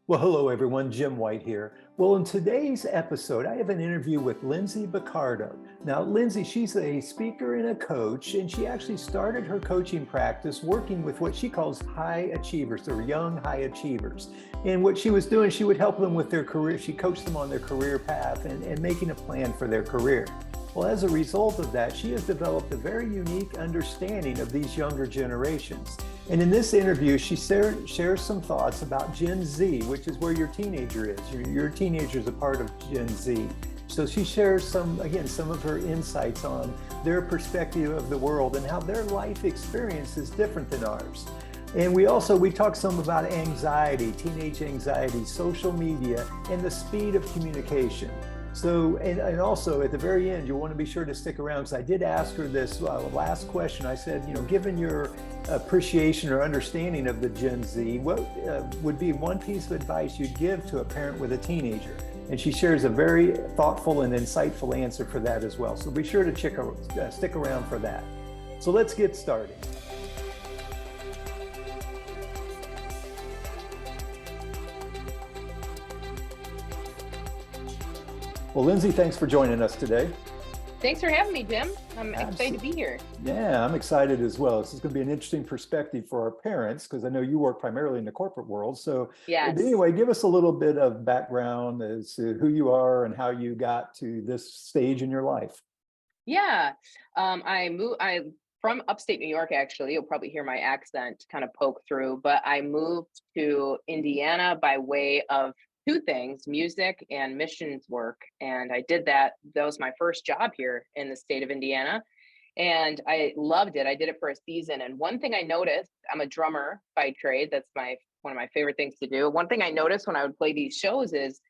Well, hello everyone, Jim White here. Well, in today's episode, I have an interview with Lindsay Boccardo. Now, Lindsay, she's a speaker and a coach, and she actually started her coaching practice working with what she calls high achievers, or young high achievers. And what she was doing, she would help them with their career. She coached them on their career path and making a plan for their career. Well, as a result of that, she has developed a very unique understanding of these younger generations. And in this interview, she shares some thoughts about Gen Z, which is where your teenager is. Your teenager is a part of Gen Z. So she shares some of her insights on their perspective of the world and how their life experience is different than ours. And we talk some about anxiety, teenage anxiety, social media, and the speed of communication. So, and also at the very end, you'll want to be sure to stick around, because I did ask her this last question. I said, given your appreciation or understanding of the Gen Z, what would be one piece of advice you'd give to a parent with a teenager? And she shares a very thoughtful and insightful answer for that as well. So be sure to stick around for that. So let's get started. Well, Lindsay, thanks for joining us today. Thanks for having me, Jim. I'm excited to be here. Yeah, I'm excited as well. This is going to be an interesting perspective for our parents, because I know you work primarily in the corporate world. So Yes. anyway, give us a little bit of background as to who you are and how you got to this stage in your life. Yeah. I'm from upstate New York, actually. You'll probably hear my accent kind of poke through, but I moved to Indiana by way of two things: music and missions work. And I did that. That was my first job here in the state of Indiana. And I loved it. I did it for a season. And one thing I noticed, I'm a drummer by trade. That's one of my favorite things to do. One thing I noticed when I would play these shows is,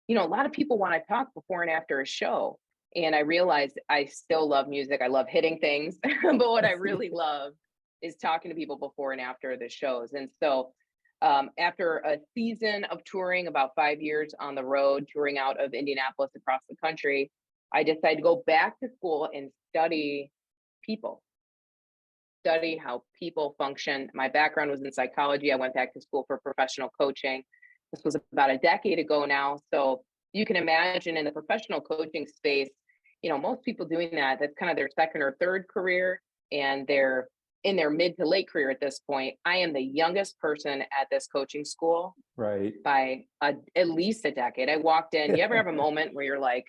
a lot of people want to talk before and after a show. And I realized I still love music. I love hitting things, but what I really love is talking to people before and after the shows. And so after a season of touring, about 5 years on the road, touring out of Indianapolis across the country, I decided to go back to school and study people, study how people function. My background was in psychology. I went back to school for professional coaching. This was about a decade ago now. So you can imagine in the professional coaching space, most people doing that's kind of their second or third career, and they're in their mid to late career at this point. I am the youngest person at this coaching school, Right. by at least a decade. I walked in. You ever have a moment where you're like,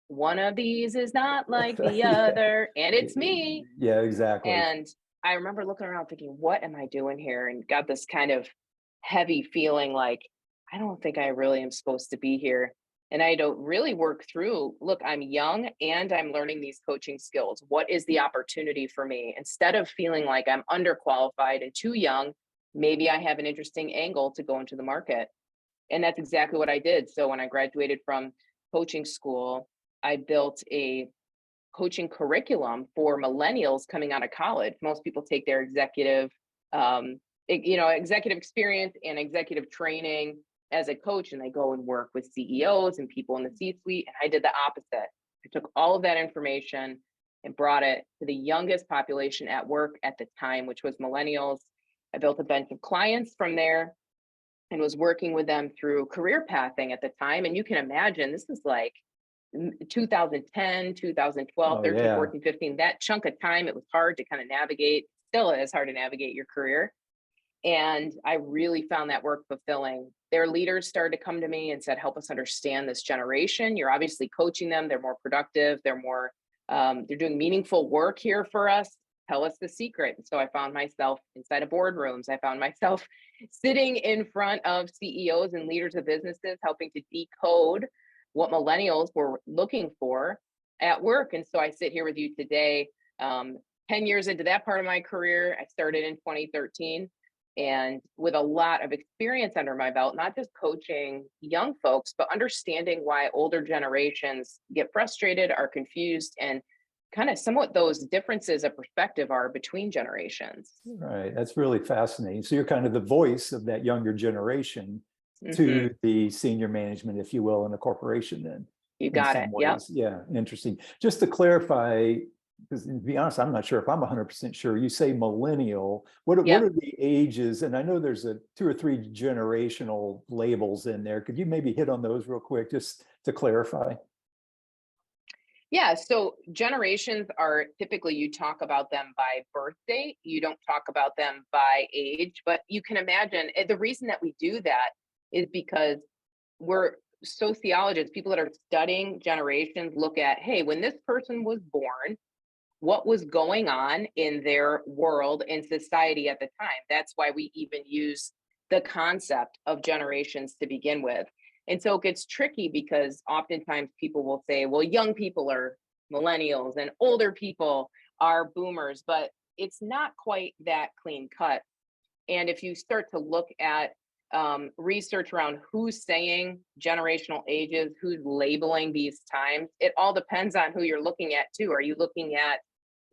one of these is not like the other, and it's me? Yeah, exactly. And I remember looking around thinking, what am I doing here? And got this kind of heavy feeling like, I don't think I really am supposed to be here. And I don't really work through, look, I'm young and I'm learning these coaching skills. What is the opportunity for me? Instead of feeling like I'm underqualified and too young, maybe I have an interesting angle to go into the market. And that's exactly what I did. So when I graduated from coaching school, I built a coaching curriculum for millennials coming out of college. Most people take their executive experience and executive training as a coach, and they go and work with CEOs and people in the C-suite. And I did the opposite. I took all of that information and brought it to the youngest population at work at the time, which was millennials. I built a bunch of clients from there and was working with them through career pathing at the time. And you can imagine, this is like 2010, 2012, 13, Yeah. 14, 15, that chunk of time, it was hard to kind of navigate. Still is hard to navigate your career. And I really found that work fulfilling. Their leaders started to come to me and said, help us understand this generation. You're obviously coaching them. They're more productive. They're doing meaningful work here for us. Tell us the secret. And so I found myself inside of boardrooms. I found myself sitting in front of CEOs and leaders of businesses, helping to decode what millennials were looking for at work. And so I sit here with you today, 10 years into that part of my career. I started in 2013. And with a lot of experience under my belt, not just coaching young folks, but understanding why older generations get frustrated, are confused, and kind of somewhat those differences of perspective are between generations. Right. That's really fascinating. So you're kind of the voice of that younger generation to the senior management, if you will, in a corporation then. You got it. Yeah. Yeah, interesting. Just to clarify, because to be honest, I'm not sure if I'm 100% sure. You say millennial. What Yep. are the ages? And I know there's a 2 or 3 generational labels in there. Could you maybe hit on those real quick, just to clarify? Yeah, so generations are typically, you talk about them by birth date. You don't talk about them by age, but you can imagine the reason that we do that is because we're sociologists, people that are studying generations look at, hey, when this person was born, what was going on in their world and society at the time. That's why we even use the concept of generations to begin with. And so it gets tricky because oftentimes people will say, well, young people are millennials and older people are boomers, but it's not quite that clean cut. And if you start to look at research around who's saying generational ages, who's labeling these times, it all depends on who you're looking at too. Are you looking at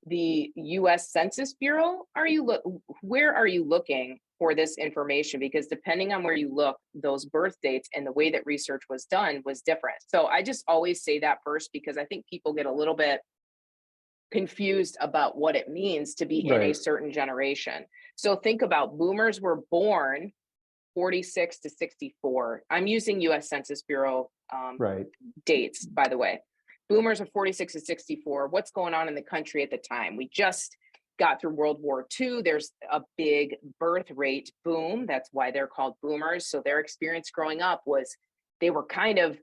the US Census Bureau? Where are you looking for this information? Because depending on where you look, those birth dates and the way that research was done was different. So I just always say that first, because I think people get a little bit confused about what it means to be in a Right, certain generation. So think about, boomers were born 46 to 64. I'm using US Census Bureau right, dates, by the way. Boomers are 46 to 64. What's going on in the country at the time? We just got through World War II. There's a big birth rate boom. That's why they're called boomers. So their experience growing up was, they were kind of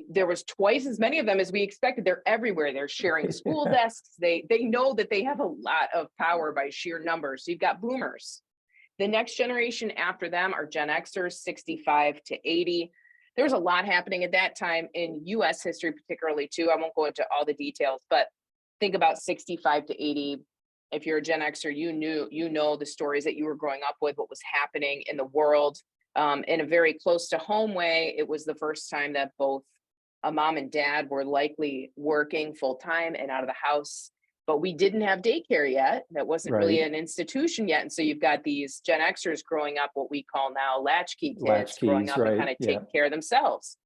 there was twice as many of them as we expected. They're everywhere. They're sharing school desks. They know that they have a lot of power by sheer numbers. So you've got boomers. The next generation after them are Gen Xers, 65 to 80. There was a lot happening at that time in US history, particularly too. I won't go into all the details, but think about 65 to 80. If you're a Gen Xer, you know the stories that you were growing up with, what was happening in the world. In a very close to home way, it was the first time that both a mom and dad were likely working full time and out of the house, but we didn't have daycare yet. That wasn't really right. an institution yet. And so you've got these Gen Xers growing up, what we call now latchkey kids, growing Latchkeys, up and right? kind of Yeah, taking care of themselves.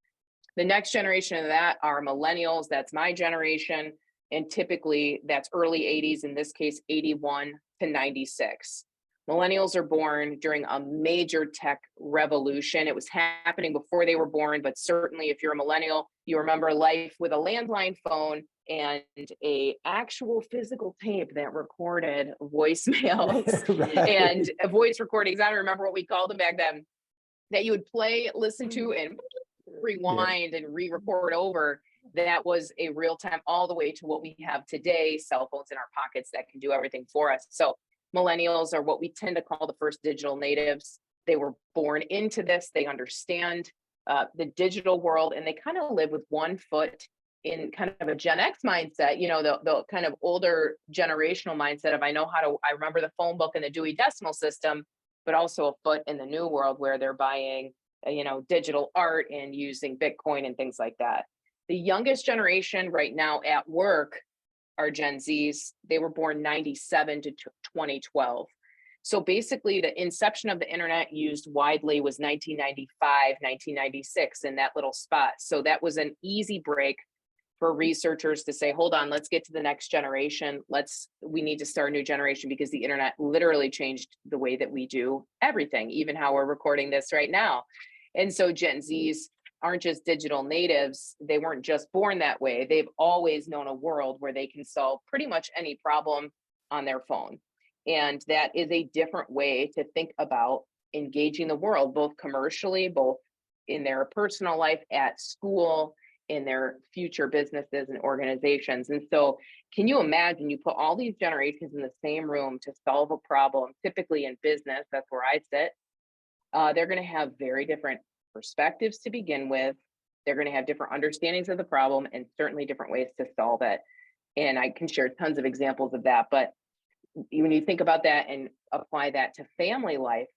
The next generation of that are millennials. That's my generation. And typically that's early 80s, in this case, 81 to 96. Millennials are born during a major tech revolution. It was happening before they were born, but certainly if you're a millennial, you remember life with a landline phone and a actual physical tape that recorded voicemails and right. voice recordings. I don't remember what we called them back then, that you would play, listen to, and Yeah, rewind and re-record over. That was a real time, all the way to what we have today, cell phones in our pockets that can do everything for us. So millennials are what we tend to call the first digital natives. They were born into this. They understand the digital world, and they kind of live with one foot in kind of a Gen X mindset, the kind of older generational mindset of, I remember the phone book and the Dewey Decimal System, but also a foot in the new world where they're buying, digital art and using Bitcoin and things like that. The youngest generation right now at work are Gen Zs. They were born 97 to 2012. So basically, the inception of the internet used widely was 1995, 1996, in that little spot. So that was an easy break for researchers to say, hold on, let's get to the next generation. We need to start a new generation, because the internet literally changed the way that we do everything, even how we're recording this right now. And so Gen Zs aren't just digital natives. They weren't just born that way. They've always known a world where they can solve pretty much any problem on their phone. And that is a different way to think about engaging the world, both commercially, both in their personal life, at school, in their future businesses and organizations. And so can you imagine, you put all these generations in the same room to solve a problem, typically in business, that's where I sit. They're going to have very different perspectives to begin with. They're going to have different understandings of the problem, and certainly different ways to solve it. And I can share tons of examples of that. But when you think about that and apply that to family life,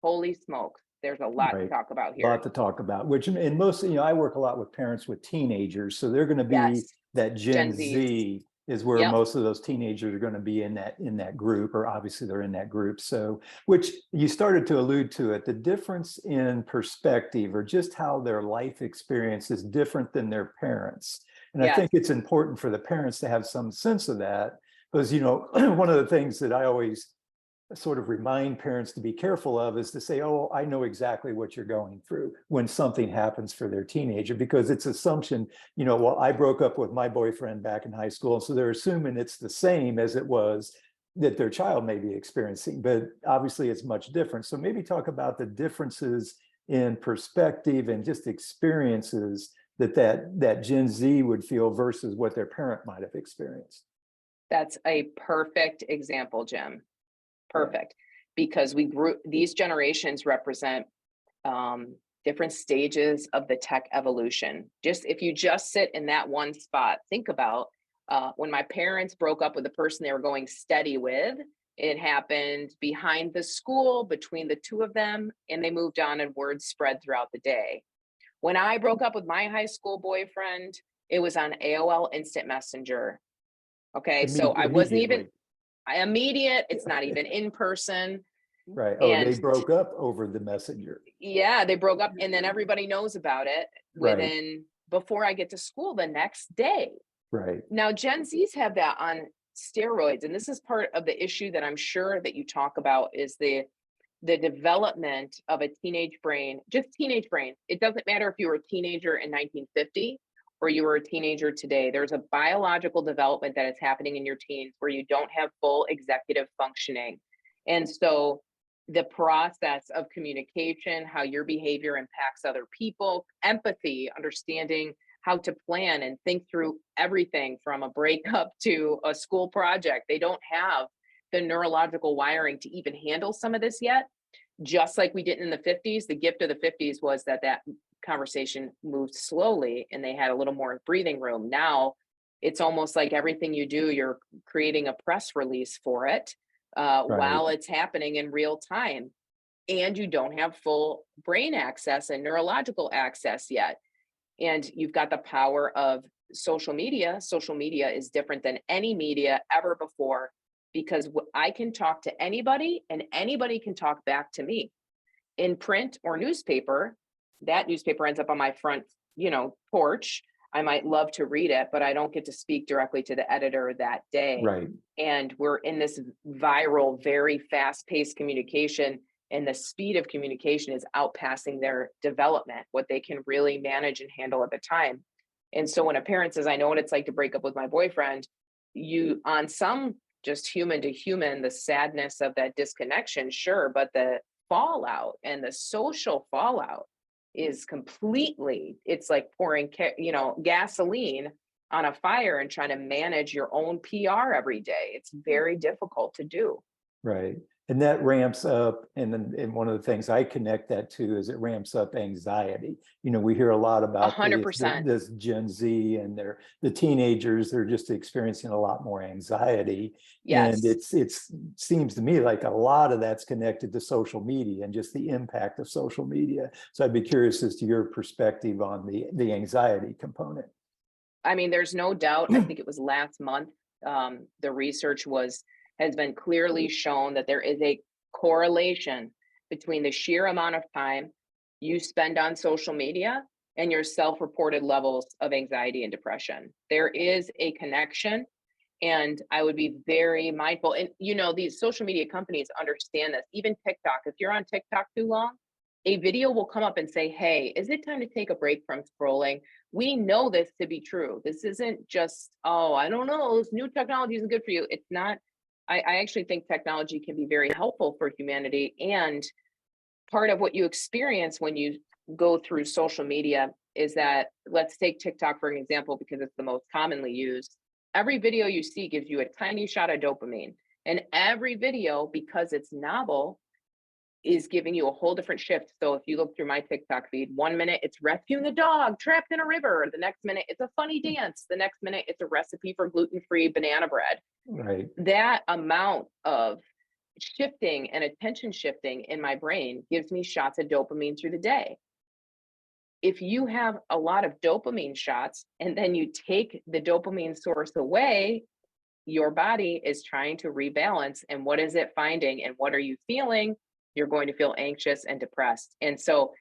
holy smokes, there's a lot to right. talk about A here. lot to talk about, which, and most, I work a lot with parents with teenagers. So they're going to be Yes, that Gen Gen Zs. Z is where Yep. most of those teenagers are going to be in that group, or obviously they're in that group. So, which you started to allude to it, the difference in perspective, or just how their life experience is different than their parents. And I Yes. think it's important for the parents to have some sense of that, Because, one of the things that I always sort of remind parents to be careful of is to say, oh, I know exactly what you're going through when something happens for their teenager, because it's assumption, well, I broke up with my boyfriend back in high school. So they're assuming it's the same as it was that their child may be experiencing, but obviously it's much different. So maybe talk about the differences in perspective and just experiences that Gen Z would feel versus what their parent might have experienced. That's a perfect example, Jim. Yeah. Perfect. Because these generations represent different stages of the tech evolution. Just if you just sit in that one spot, think about when my parents broke up with the person they were going steady with. It happened behind the school between the two of them, and they moved on, and word spread throughout the day. When I broke up with my high school boyfriend, it was on AOL Instant Messenger. Okay, so I wasn't even immediate. It's not even in person. Right. Oh, And they broke up over the messenger. yeah, they broke up, and then everybody knows about it Right. before I get to school the next day. Right. Now, Gen Zs have that on steroids, and this is part of the issue that I'm sure that you talk about is the development of a teenage brain, just teenage brain. It doesn't matter if you were a teenager in 1950 or you were a teenager today. There's a biological development that is happening in your teens where you don't have full executive functioning. And so the process of communication, how your behavior impacts other people, empathy, understanding how to plan and think through everything from a breakup to a school project. They don't have the neurological wiring to even handle some of this yet. Just like we didn't in the 50s, the gift of the 50s was that conversation moved slowly and they had a little more breathing room. Now it's almost like everything you do, you're creating a press release for it Right. while it's happening in real time. And you don't have full brain access and neurological access yet. And you've got the power of social media. Social media is different than any media ever before, because I can talk to anybody and anybody can talk back to me. In print or newspaper, that newspaper ends up on my front, porch. I might love to read it, but I don't get to speak directly to the editor that day. Right. And we're in this viral, very fast-paced communication, and the speed of communication is outpassing their development, what they can really manage and handle at the time. And so when a parent says, I know what it's like to break up with my boyfriend, you, on some just human to human, the sadness of that disconnection, sure, but the fallout and the social fallout is completely, it's like pouring gasoline on a fire and trying to manage your own PR every day. It's very difficult to do. Right. And that ramps up. And one of the things I connect that to is it ramps up anxiety. We hear a lot about 100%. this Gen Z and the teenagers, they're just experiencing a lot more anxiety. And Yes. it seems to me like a lot of that's connected to social media and just the impact of social media. So I'd be curious as to your perspective on the anxiety component. I mean, there's no doubt. I think it was last month. The research has been clearly shown that there is a correlation between the sheer amount of time you spend on social media and your self-reported levels of anxiety and depression. There is a connection, and I would be very mindful. And these social media companies understand this. Even TikTok, if you're on TikTok too long, a video will come up and say, hey, is it time to take a break from scrolling? We know this to be true. This isn't just, oh, I don't know, this new technology isn't good for you. It's not. I actually think technology can be very helpful for humanity. And part of what you experience when you go through social media is that, let's take TikTok for an example, because it's the most commonly used. Every video you see gives you a tiny shot of dopamine. And every video, because it's novel, is giving you a whole different shift. So if you look through my TikTok feed, 1 minute it's rescuing a dog trapped in a river. The next minute it's a funny dance. The next minute it's a recipe for gluten-free banana bread. Right. That amount of shifting and attention shifting in my brain gives me shots of dopamine through the day. If you have a lot of dopamine shots and then you take the dopamine source away, your body is trying to rebalance. And what is it finding? And what are you feeling? You're going to feel anxious and depressed. And so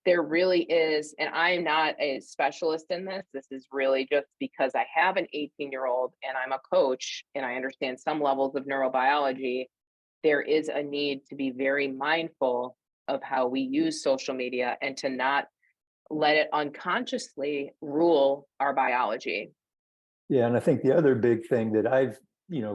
There really is, and I'm not a specialist in this. This is really just because I have an 18-year-old and I'm a coach and I understand some levels of neurobiology. There is a need to be very mindful of how we use social media and to not let it unconsciously rule our biology. Yeah, and I think the other big thing that I've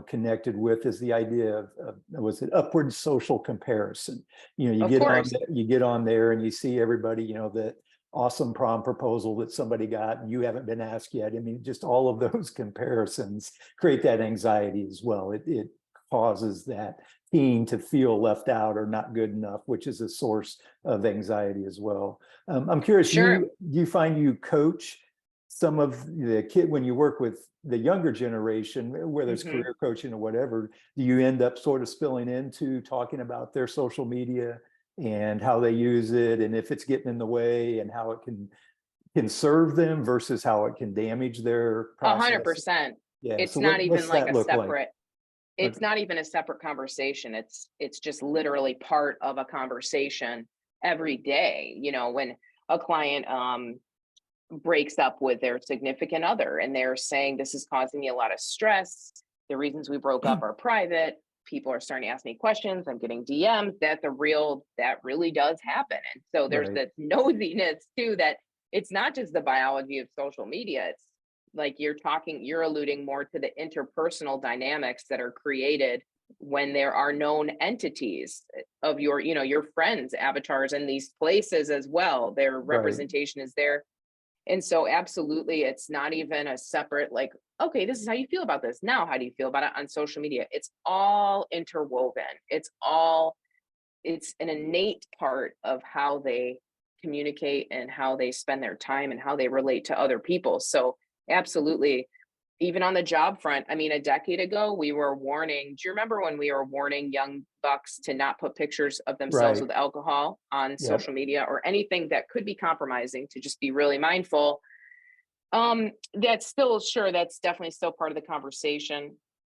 connected with is the idea of was it upward social comparison. You Of get on course. you get on there and you see everybody, the awesome prom proposal that somebody got and you haven't been asked yet. I mean, just all of those comparisons create that anxiety as well. It causes that teen to feel left out or not good enough, which is a source of anxiety as well. I'm curious, Sure. you find you coach some of the kid when you work with the younger generation, whether it's Hmm. career coaching or whatever, do you end up sort of spilling into talking about their social media and how they use it and if it's getting in the way and how it can serve them versus how it can damage their A hundred process? percent. Yeah. It's So not even what's like that a look like? separate, it's Okay. not even a separate conversation. It's just literally part of a conversation every day. When a client breaks up with their significant other and they're saying this is causing me a lot of stress. The reasons we broke up are private. People are starting to ask me questions. I'm getting DMs. That really does happen. And so there's Right. this nosiness too, that it's not just the biology of social media. It's like you're alluding more to the interpersonal dynamics that are created when there are known entities of your friends, avatars in these places as well. Their Right. representation is there, and so absolutely, it's not even a separate, like, okay, this is how you feel about this. Now, how do you feel about it on social media? It's all interwoven. It's an innate part of how they communicate and how they spend their time and how they relate to other people. So absolutely, even on the job front, I mean, a decade ago, we were warning. Do you remember when we were warning young bucks to not put pictures of themselves Right. with alcohol on social Yep. media or anything that could be compromising, to just be really mindful? That's still, sure, that's definitely still part of the conversation.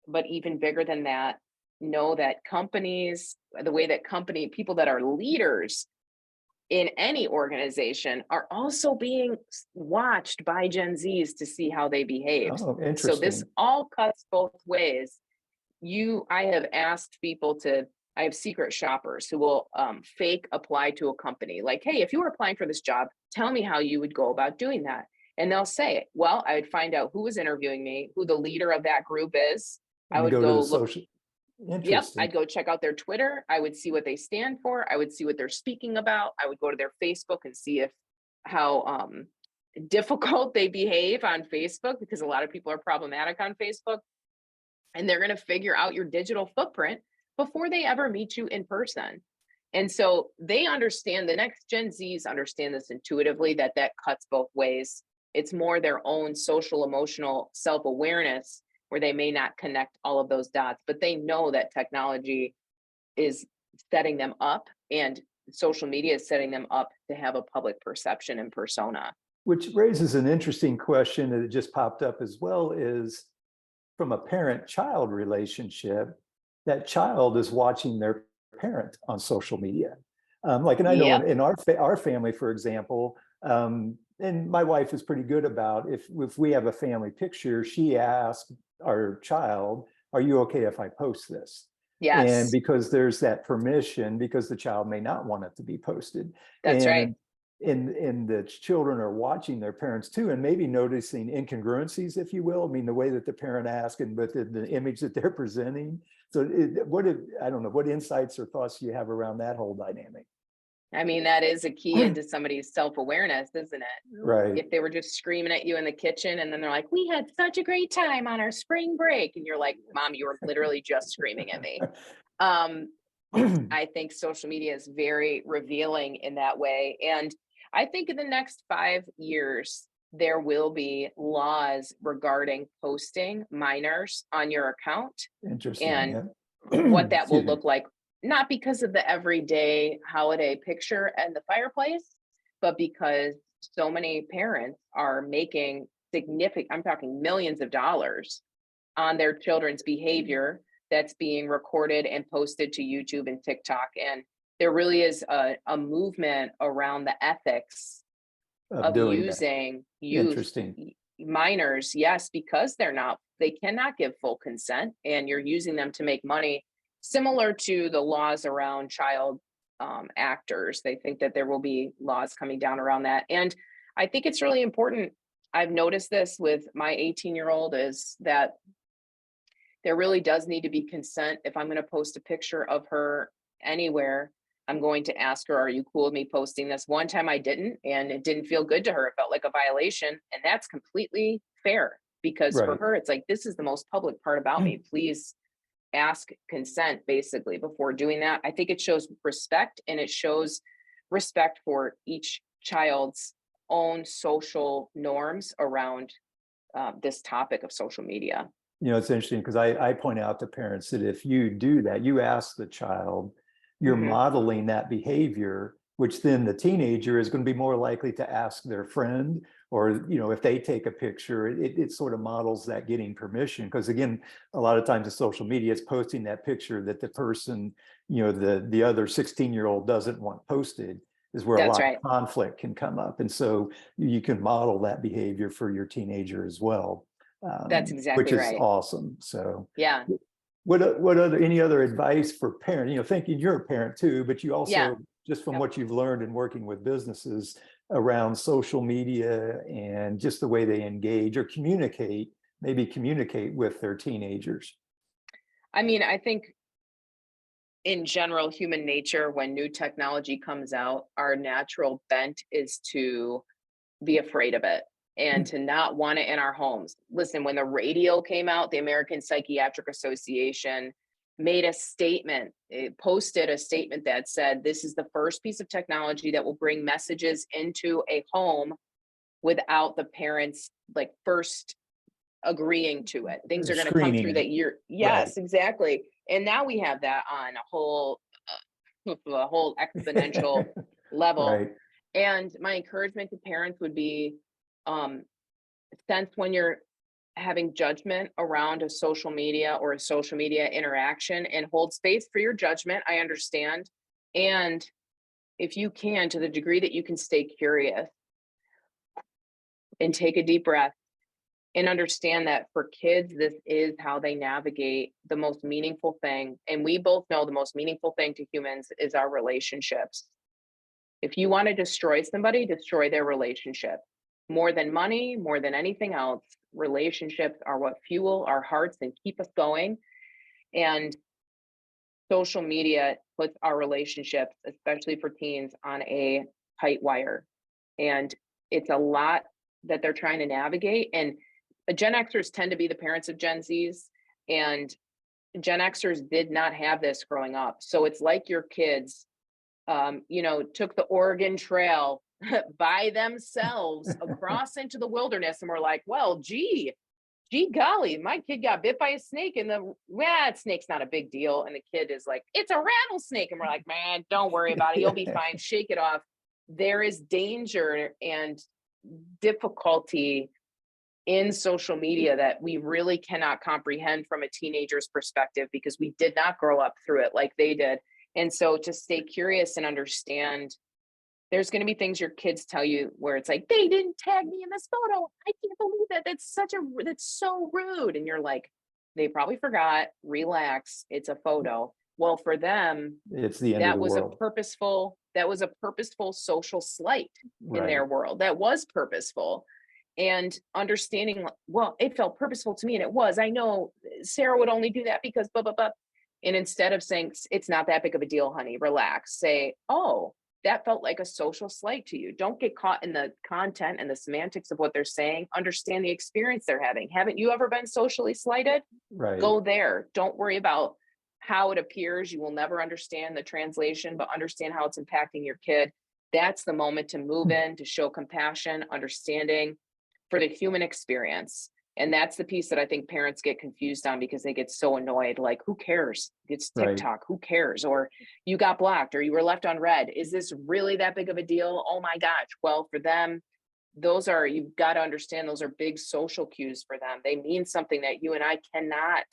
But even bigger than that, know that companies, the way that people that are leaders in any organization are also being watched by Gen Zs to see how they behave. Oh, So this interesting. all cuts both ways. I have asked people to, I have secret shoppers who will fake apply to a company. Like, hey, if you were applying for this job, tell me how you would go about doing that. And they'll say, well, I would find out who was interviewing me, who the leader of that group is. I And you would go to go the look. social. Yep, Interesting. I'd go check out their Twitter. I would see what they stand for. I would see what they're speaking about. I would go to their Facebook and see if how difficult they behave on Facebook, because a lot of people are problematic on Facebook, and they're going to figure out your digital footprint before they ever meet you in person. And so they understand, the next Gen Zs understand this intuitively, that cuts both ways. It's more their own social emotional self-awareness where they may not connect all of those dots, but they know that technology is setting them up, and social media is setting them up to have a public perception and persona. Which raises an interesting question that just popped up as well is from a parent-child relationship, that child is watching their parent on social media. And I know Yep. in our family, for example, and my wife is pretty good about if we have a family picture, she asks our child, "Are you okay if I post this?" And Yes, because there's that permission, because the child may not want it to be posted, that's right. and the children are watching their parents too, and maybe noticing incongruencies, if you will. I mean, the way that the parent asks and but the image that they're presenting. So I don't know, what insights or thoughts do you have around that whole dynamic? I mean, that is a key into somebody's self-awareness, isn't it? Right. If they were just screaming at you in the kitchen and then they're like, "We had such a great time on our spring break." And you're like, "Mom, you were literally just screaming at me." Um, I think social media is very revealing in that way. And I think in the next 5 years, there will be laws regarding posting minors on your account, Interesting. and Yeah. what that will Excuse me. look like, not because of the everyday holiday picture and the fireplace, but because so many parents are making significant, I'm talking millions of dollars on their children's behavior that's being recorded and posted to YouTube and TikTok. And there really is a movement around the ethics of of doing that. using youth Interesting. minors, yes, because they cannot give full consent, and you're using them to make money, similar to the laws around child actors. They think that there will be laws coming down around that. And I think it's really important. I've noticed this with my 18-year-old, is that there really does need to be consent. If I'm going to post a picture of her anywhere, I'm going to ask her, are you cool with me posting this? One time I didn't, and it didn't feel good to her. It felt like a violation. And that's completely fair, because for Right. her, it's like, this is the most public part about me. Please ask consent basically before doing that. I think it shows respect, and it shows respect for each child's own social norms around this topic of social media. It's interesting because I point out to parents that if you do that, you ask the child, you're Hmm. modeling that behavior, which then the teenager is going to be more likely to ask their friend, or, if they take a picture, it sort of models that getting permission. Because again, a lot of times the social media is posting that picture that the person, the other 16-year-old doesn't want posted, is where a That's lot right. of conflict can come up. And so you can model that behavior for your teenager as well, That's which exactly is right. awesome. So Yeah. any other advice for parents, thinking you're a parent too, but you Yeah. also, just from Yep. what you've learned in working with businesses around social media and just the way they engage or maybe communicate with their teenagers. I mean, I think in general, human nature, when new technology comes out, our natural bent is to be afraid of it and to not want it in our homes. Listen, when the radio came out, the American Psychiatric Association made a statement, it posted a statement that said, this is the first piece of technology that will bring messages into a home without the parents like first agreeing to it. Things are going to come Screening through it. that year. Right. Yes, exactly. And now we have that on a whole exponential level. Right. And my encouragement to parents would be, um, sense when you're having judgment around a social media or a social media interaction, and hold space for your judgment. I understand. And if you can, to the degree that you can, stay curious and take a deep breath and understand that for kids, this is how they navigate the most meaningful thing. And we both know the most meaningful thing to humans is our relationships. If you want to destroy somebody, destroy their relationship. More than money, more than anything else, relationships are what fuel our hearts and keep us going. And social media puts our relationships, especially for teens, on a tight wire. And it's a lot that they're trying to navigate. And Gen Xers tend to be the parents of Gen Zs, and Gen Xers did not have this growing up. So it's like your kids, took the Oregon Trail by themselves across into the wilderness, and were like, well, gee golly, my kid got bit by a snake, and snake's not a big deal. And the kid is like, it's a rattlesnake. And we're like, man, don't worry about it. You'll be fine. Shake it off. There is danger and difficulty in social media that we really cannot comprehend from a teenager's perspective, because we did not grow up through it like they did. And so to stay curious and understand, there's going to be things your kids tell you where it's like, they didn't tag me in this photo. I can't believe that. That's so rude. And you're like, they probably forgot. Relax. It's a photo. Well, for them, It's the end of the world. that was a purposeful social slight in Right. their world. That was purposeful. And understanding, well, it felt purposeful to me, and it was. I know Sarah would only do that because blah blah blah. And instead of saying it's not that big of a deal, honey, relax, say, oh, that felt like a social slight to you. Don't get caught in the content and the semantics of what they're saying. Understand the experience they're having. Haven't you ever been socially slighted? Right. Go there. Don't worry about how it appears. You will never understand the translation, but understand how it's impacting your kid. That's the moment to move in, to show compassion, understanding for the human experience. And that's the piece that I think parents get confused on, because they get so annoyed. Like, who cares? It's Right. TikTok. Who cares? Or you got blocked, or you were left on red. Is this really that big of a deal? Oh my gosh. Well, for them, you've got to understand, those are big social cues for them. They mean something that you and I cannot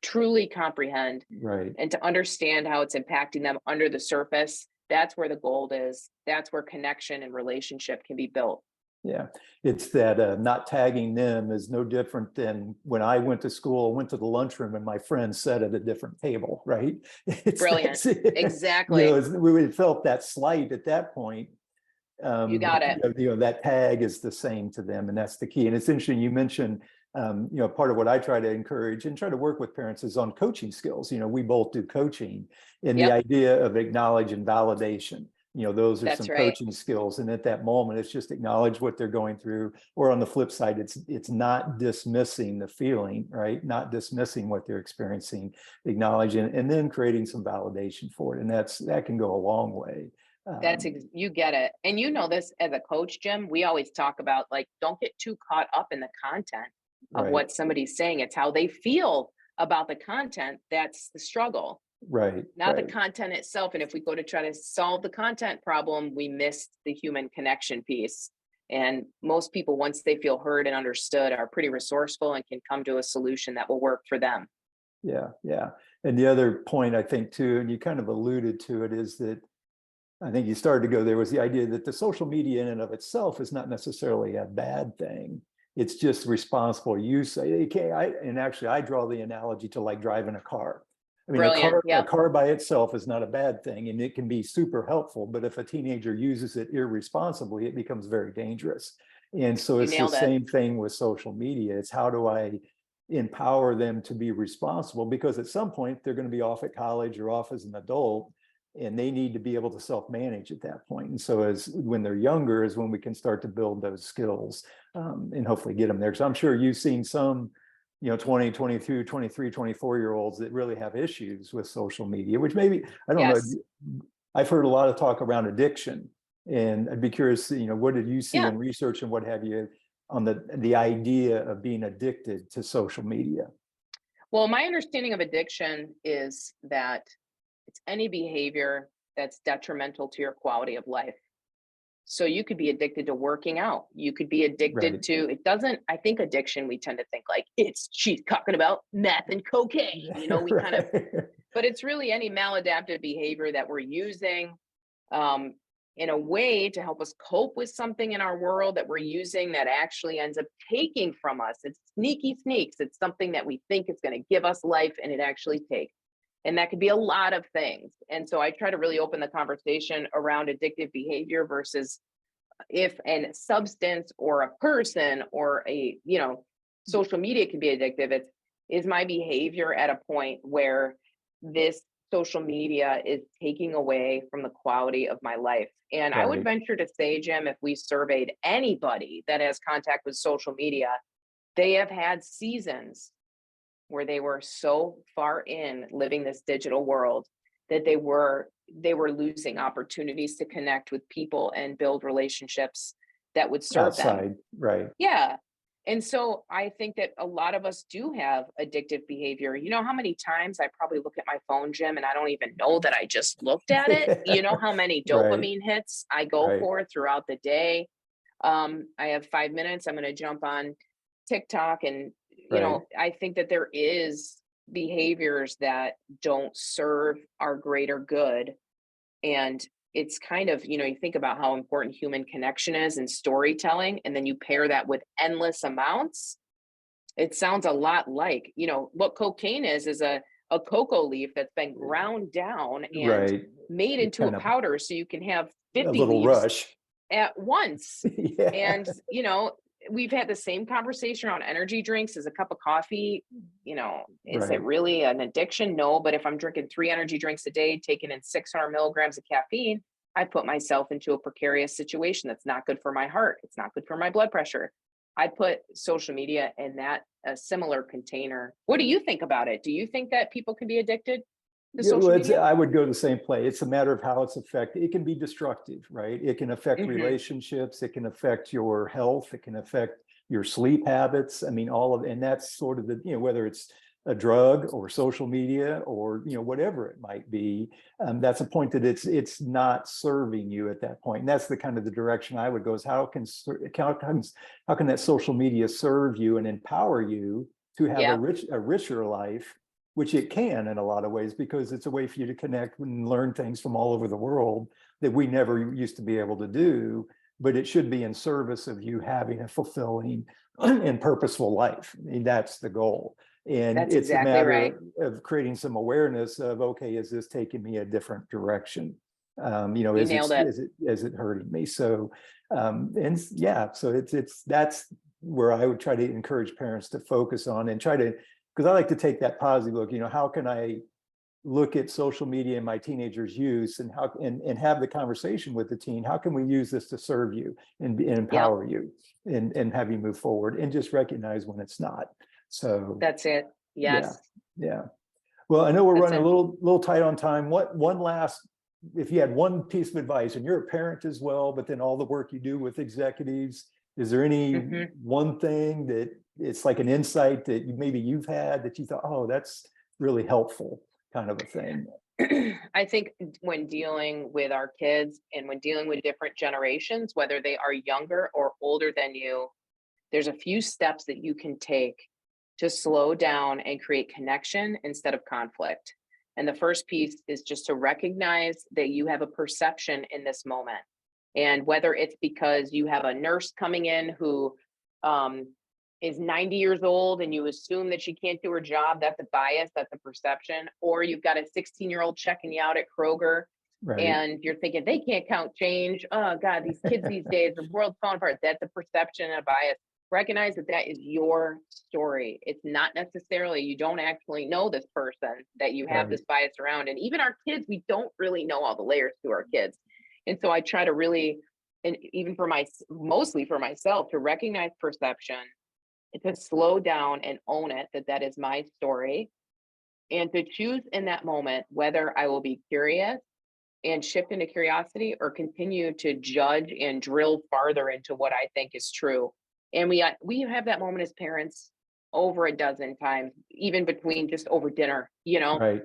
truly comprehend Right. and to understand how it's impacting them under the surface. That's where the gold is. That's where connection and relationship can be built. Yeah, it's that not tagging them is no different than when I went to school, went to the lunchroom, and my friends sat at a different table, right? It's Brilliant. that's you know, Exactly. we felt that slight at that point. You But got it. that tag is the same to them, and that's the key. And it's interesting you mentioned, part of what I try to encourage and try to work with parents is on coaching skills. We both do coaching, and the Yep. idea of acknowledge and validation. Those are That's some right. coaching skills. And at that moment, it's just acknowledge what they're going through. Or on the flip side, it's not dismissing the feeling, right? Not dismissing what they're experiencing, acknowledging, and then creating some validation for it. And that can go a long way. You get it. And you know this as a coach, Jim, we always talk about like, don't get too caught up in the content of Right, what somebody's saying. It's how they feel about the content. That's the struggle, right, not the right. content itself. And if we go to try to solve the content problem, we missed the human connection piece. And most people, once they feel heard and understood, are pretty resourceful and can come to a solution that will work for them. Yeah, yeah. And the other point I think too, and you kind of alluded to it, is that I think you started to go there was the idea that the social media in and of itself is not necessarily a bad thing. It's just responsible use. Okay, and actually I draw the analogy to like driving a car. I mean, Brilliant. a Yep. car by itself is not a bad thing, and it can be super helpful. But if a teenager uses it irresponsibly, it becomes very dangerous. And so You it's the nailed it. same thing with social media. It's how do I empower them to be responsible? Because at some point they're going to be off at college or off as an adult, and they need to be able to self-manage at that point. And so as when they're younger is when we can start to build those skills, and hopefully get them there. Because I'm sure you've seen some 20, 22, 23, 24 year olds that really have issues with social media, which maybe, I don't know, Yes. I've heard a lot of talk around addiction, and I'd be curious, what did you see Yeah. in research and what have you on the idea of being addicted to social media? Well, my understanding of addiction is that it's any behavior that's detrimental to your quality of life. So you could be addicted to working out. You could be addicted Right. to, it doesn't, I think addiction, we tend to think like she's talking about meth and cocaine, we kind of, Right. but it's really any maladaptive behavior that we're using um, in a way to help us cope with something in our world that we're using that actually ends up taking from us. It's sneaky sneaks. It's something that we think is going to give us life and it actually takes. And that could be a lot of things. And so I try to really open the conversation around addictive behavior versus if a substance or a person or social media can be addictive. Is my behavior at a point where this social media is taking away from the quality of my life? And I would Right. venture to say, Jim, if we surveyed anybody that has contact with social media, they have had seasons where they were so far in living this digital world that they were losing opportunities to connect with people and build relationships that would serve them. Outside. Right. Yeah. And so I think that a lot of us do have addictive behavior. You know how many times I probably look at my phone, Jim, and I don't even know that I just looked at it? You know how many Right. dopamine hits I go Right. for throughout the day? I have 5 minutes. I'm going to jump on TikTok. And, Right. I think that there is behaviors that don't serve our greater good. And it's kind of, you think about how important human connection is and storytelling, and then you pair that with endless amounts. It sounds a lot like, what cocaine is a cocoa leaf that's been ground down and Right. made It into a kind of powder so you can have a 50 little leaves rush. at once. Yeah. And, we've had the same conversation around energy drinks. As a cup of coffee, is it Right. really an addiction? No, but if I'm drinking 3 energy drinks a day, taking in 600 milligrams of caffeine, I put myself into a precarious situation that's not good for my heart. It's not good for my blood pressure. I put social media in that a similar container. What do you think about it? Do you think that people can be addicted to Yeah, well, social media? I would go the same play. It's a matter of how it's affected. It can be destructive, right? It can affect Hmm. relationships. It can affect your health. It can affect your sleep habits. I mean, and that's sort of whether it's a drug or social media or, whatever it might be. That's a point that it's not serving you at that point. And that's the kind of the direction I would go is how can that social media serve you and empower you to have Yeah. a richer life, which it can in a lot of ways, because it's a way for you to connect and learn things from all over the world that we never used to be able to do. But it should be in service of you having a fulfilling and purposeful life. I mean, that's the goal. And That's it's a exactly matter right. of creating some awareness of, okay, is this taking me a different direction? You know, You is nailed it. it hurting me? So, and yeah, so that's where I would try to encourage parents to focus on and try to, because I like to take that positive look, you know, how can I look at social media and my teenagers' use, and how and have the conversation with the teen. How can we use this to serve you and Yep, empower you and have you move forward, and just recognize when it's not. So that's it. yeah, Yes, yeah. Well, I know we're that's running a it. little tight on time. What one last, if you had one piece of advice, and you're a parent as well, but then all the work you do with executives, is there any Mhm. one thing that it's like an insight that maybe you've had that you thought, oh, that's really helpful, kind of a thing? I think when dealing with our kids and when dealing with different generations, whether they are younger or older than you, there's a few steps that you can take to slow down and create connection instead of conflict. And the first piece is just to recognize that you have a perception in this moment. And whether it's because you have a nurse coming in who um, is 90 years old and you assume that she can't do her job, that's a bias, that's a perception. Or you've got a 16-year-old checking you out at Kroger Right. and you're thinking they can't count change. Oh God, these kids these days, the world's falling apart. That's a perception and a bias. Recognize that that is your story. It's not necessarily, you don't actually know this person that you have Right. this bias around. And even our kids, we don't really know all the layers to our kids. And so I try to really, and even for mostly for myself, to recognize perception, to slow down and own it, that that is my story, and to choose in that moment whether I will be curious and shift into curiosity or continue to judge and drill farther into what I think is true. And we have that moment as parents over a dozen times, even between just over dinner, you know. Right.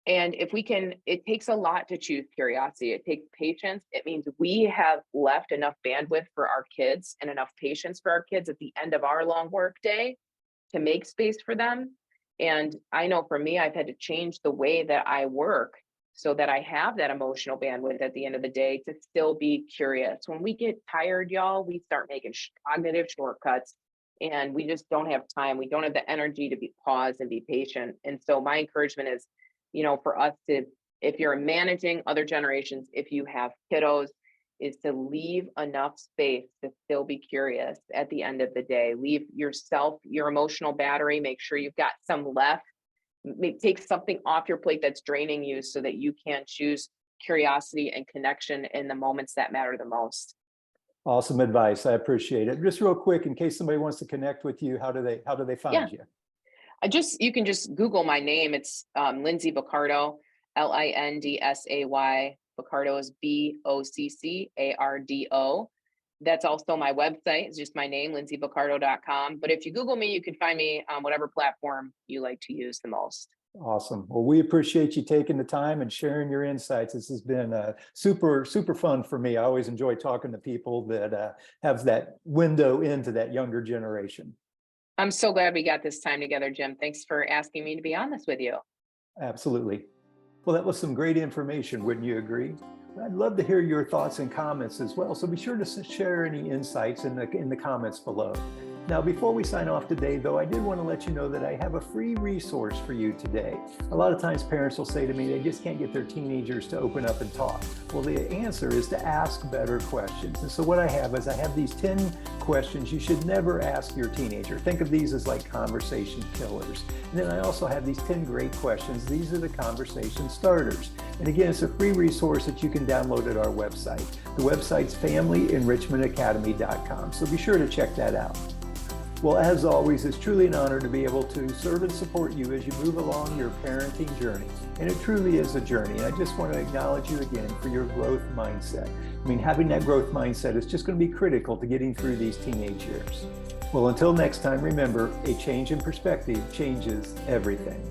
And if we can, it takes a lot to choose curiosity. It takes patience. It means we have left enough bandwidth for our kids and enough patience for our kids at the end of our long work day to make space for them. And I know for me, I've had to change the way that I work so that I have that emotional bandwidth at the end of the day to still be curious. When we get tired, y'all, we start making cognitive shortcuts and we just don't have time. We don't have the energy to be pause and be patient. And so my encouragement is, you know, for us to, if you're managing other generations, if you have kiddos, is to leave enough space to still be curious at the end of the day. Leave yourself, your emotional battery, make sure you've got some left. Take something off your plate that's draining you so that you can choose curiosity and connection in the moments that matter the most. Awesome advice. I appreciate it. Just real quick, in case somebody wants to connect with you, how do they Yeah, find you? you can just Google my name. It's Lindsay Boccardo, Lindsay. Boccardo is Boccardo. That's also my website. It's just my name, lindsayboccardo.com. But if you Google me, you can find me on whatever platform you like to use the most. Awesome. Well, we appreciate you taking the time and sharing your insights. This has been super fun for me. I always enjoy talking to people that have that window into that younger generation. I'm so glad we got this time together, Jim. Thanks for asking me to be on this with you. Absolutely. Well, that was some great information, wouldn't you agree? I'd love to hear your thoughts and comments as well. So be sure to share any insights in the comments below. Now, before we sign off today, though, I did want to let you know that I have a free resource for you today. A lot of times parents will say to me, they just can't get their teenagers to open up and talk. Well, the answer is to ask better questions. And so what I have these 10 questions you should never ask your teenager. Think of these as like conversation killers. And then I also have these 10 great questions. These are the conversation starters. And again, it's a free resource that you can download at our website. The website's FamilyEnrichmentAcademy.com. So be sure to check that out. Well, as always, it's truly an honor to be able to serve and support you as you move along your parenting journey. And it truly is a journey. And I just want to acknowledge you again for your growth mindset. I mean, having that growth mindset is just going to be critical to getting through these teenage years. Well, until next time, remember, a change in perspective changes everything.